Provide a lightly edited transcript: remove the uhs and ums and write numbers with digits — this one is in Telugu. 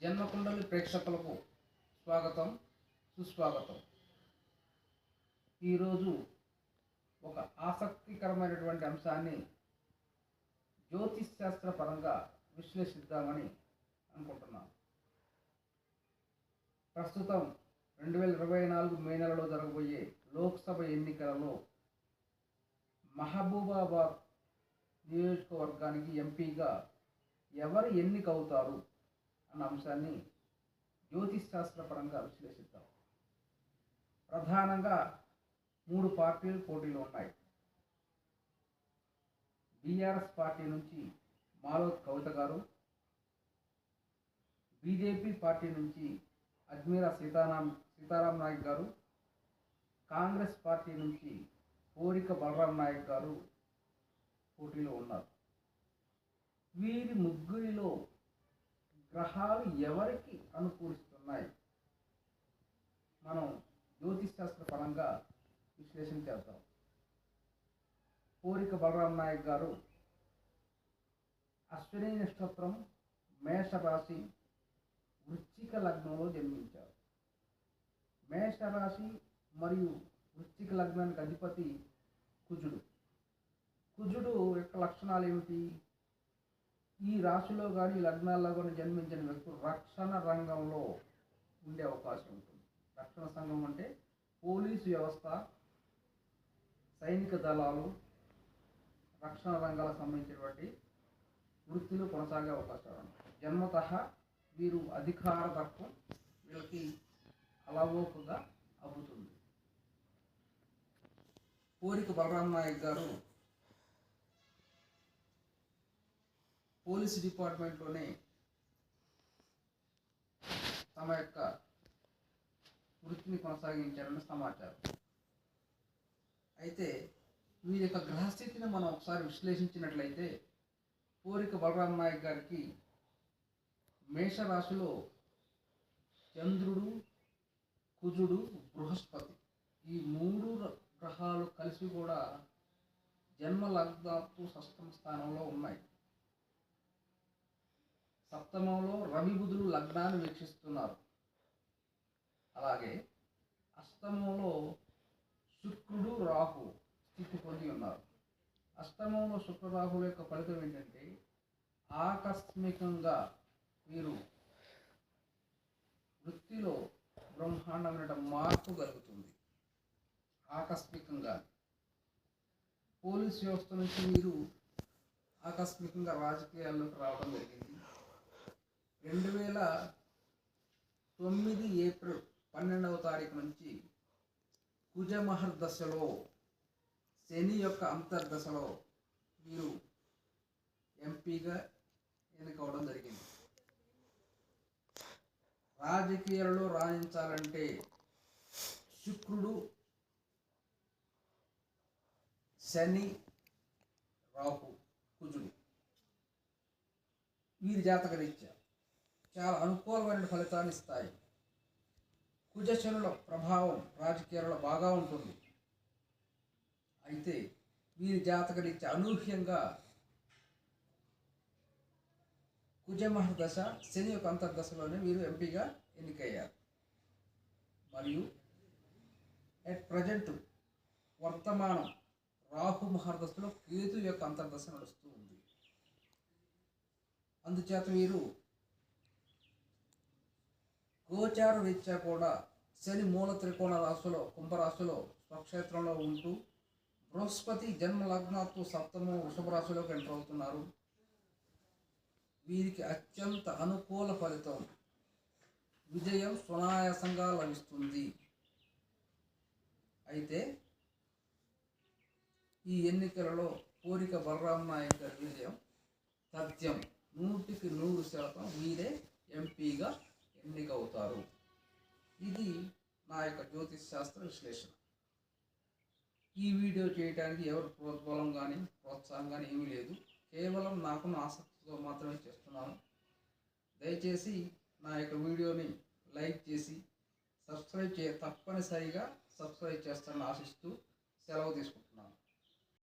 జన్మకుండలి ప్రేక్షకులకు స్వాగతం, సుస్వాగతం. ఈరోజు ఒక ఆసక్తికరమైనటువంటి అంశాన్ని జ్యోతిష్ శాస్త్ర పరంగా విశ్లేషిద్దామని అనుకుంటున్నాను. ప్రస్తుతం 2024 మే నెలలో జరగబోయే లోక్సభ ఎన్నికలలో మహబూబాబాద్ నియోజకవర్గానికి ఎంపీగా ఎవరు ఎన్నికవుతారు అన్న అంశాన్ని జ్యోతిష్ శాస్త్ర పరంగా విశ్లేషిద్దాం. ప్రధానంగా 3 పార్టీలు పోటీలో ఉన్నాయి. బీఆర్ఎస్ పార్టీ నుంచి మాలోత్ కవిత గారు, బీజేపీ పార్టీ నుంచి అజ్మీరా సీతారాం నాయక్ గారు, కాంగ్రెస్ పార్టీ నుంచి కోరిక బలరాం నాయక్ గారు పోటీలో ఉన్నారు. వీరి ముగ్గురిలో గ్రహాలు ఎవరికి అనుకూలిస్తున్నాయి మనం జ్యోతిష్ శాస్త్ర పరంగా విశ్లేషణ చేద్దాం. కోరిక బలరాం నాయక్ గారు అశ్విని నక్షత్రం, మేషరాశి, వృశ్చిక లగ్నంలో జన్మించారు. మేషరాశి మరియు వృశ్చిక లగ్నానికి అధిపతి కుజుడు. కుజుడు యొక్క లక్షణాలు ఏమిటి? ఈ రాశిలో కానీ లగ్నాల్లో కానీ జన్మించిన వ్యక్తులు రక్షణ రంగంలో ఉండే అవకాశం ఉంటుంది. రక్షణ సంఘం అంటే పోలీసు వ్యవస్థ, సైనిక దళాలు, రక్షణ రంగాలకు సంబంధించినటువంటి వృత్తులు కొనసాగే అవకాశాలు ఉన్నాయి. జన్మతః వీరు అధికార తత్వం వీళ్ళకి అలవోకగా అబ్బుతుంది. కోరిక బలరాం నాయక్ గారు పోలీసు డిపార్ట్మెంట్లోనే తమ యొక్క వృత్తిని కొనసాగించారని సమాచారం. అయితే వీరి యొక్క గ్రహస్థితిని మనం ఒకసారి విశ్లేషించినట్లయితే కోరిక బలరాం నాయక్ గారికి మేషరాశిలో చంద్రుడు, కుజుడు, బృహస్పతి ఈ 3 గ్రహాలు కలిసి కూడా జన్మ లగ్నాత్తు సప్తమ స్థానంలో ఉన్నాయి. సప్తమంలో రవి బుధులు లగ్నాన్ని వీక్షిస్తున్నారు. అలాగే అష్టమంలో శుక్రుడు, రాహు స్థితి పొంది ఉన్నారు. అష్టమంలో శుక్ర రాహుల యొక్క ఫలితం ఏంటంటే ఆకస్మికంగా వీరు వృత్తిలో బ్రహ్మాండమైన మార్పు కలుగుతుంది. ఆకస్మికంగా పోలీస్ వ్యవస్థ నుంచి వీరు ఆకస్మికంగా రాజకీయాల్లోకి రావడం జరిగింది. 2009 ఏప్రిల్ 12వ తారీఖు నుంచి కుజమహర్ దశలో, శని యొక్క అంతర్దశలో వీరు ఎంపీగా ఎన్నికవడం జరిగింది. రాజకీయాలలో రాణించాలంటే శుక్రుడు, శని, రాహు, కుజుడు వీరి జాతకరీత్యా చాలా అనుకూలమైన ఫలితాన్ని ఇస్తాయి. కుజశనుల ప్రభావం రాజకీయాలలో బాగా ఉంటుంది. అయితే వీరి జాతకరీత్యా అనూహ్యంగా కుజమహర్ దశ, శని యొక్క అంతర్దశలోనే వీరు ఎంపీగా ఎన్నికయ్యారు. మరియు ఎట్ ప్రజెంట్ వర్తమానం రాహు మహర్దశలో కేతు యొక్క అంతర్దశ నడుస్తూ ఉంది. అందుచేత వీరు గోచార రీత్యా కూడా శని మూల త్రికోణ రాశిలో, కుంభరాశిలో స్వక్షేత్రంలో ఉంటూ బృహస్పతి జన్మ లగ్నాత్తు సప్తమం వృషభ రాశిలోకి ఎంటర్ అవుతున్నారు. వీరికి అత్యంత అనుకూల ఫలితం విజయం సునాయాసంగా లభిస్తుంది. అయితే ఈ ఎన్నికలలో కోరిక బలరాం నాయక్ గారి విజయం తథ్యం, 100% వీరే ఎంపీగా ఎన్నికవుతారు. ఇది నా యొక్క జ్యోతిష్ శాస్త్ర విశ్లేషణ. ఈ వీడియో చేయడానికి ఎవరు ప్రోద్బలం కానీ ప్రోత్సాహం కానీ ఏమీ లేదు. కేవలం నాకున్న ఆసక్తితో మాత్రమే చేస్తున్నాను. దయచేసి నా యొక్క వీడియోని లైక్ చేసి తప్పనిసరిగా సబ్స్క్రైబ్ చేస్తానని ఆశిస్తూ సెలవు తీసుకుంటున్నాను.